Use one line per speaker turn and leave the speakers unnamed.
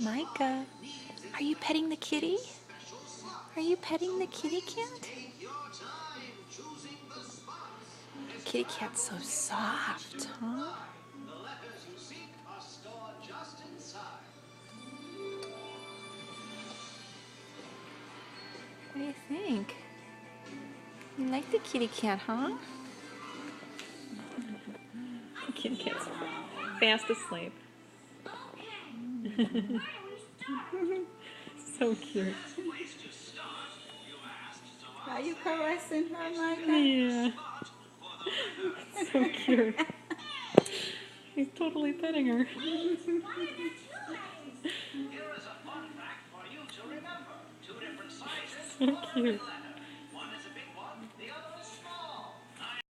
Micah, are you petting the kitty? Are you petting the kitty cat? Kitty cat's so soft, huh? What do you think? You like the kitty cat, huh? The kitty cat's fast asleep. So cute.
Are you caressing her, Micah?
Yeah. So cute. He's totally petting her. So cute.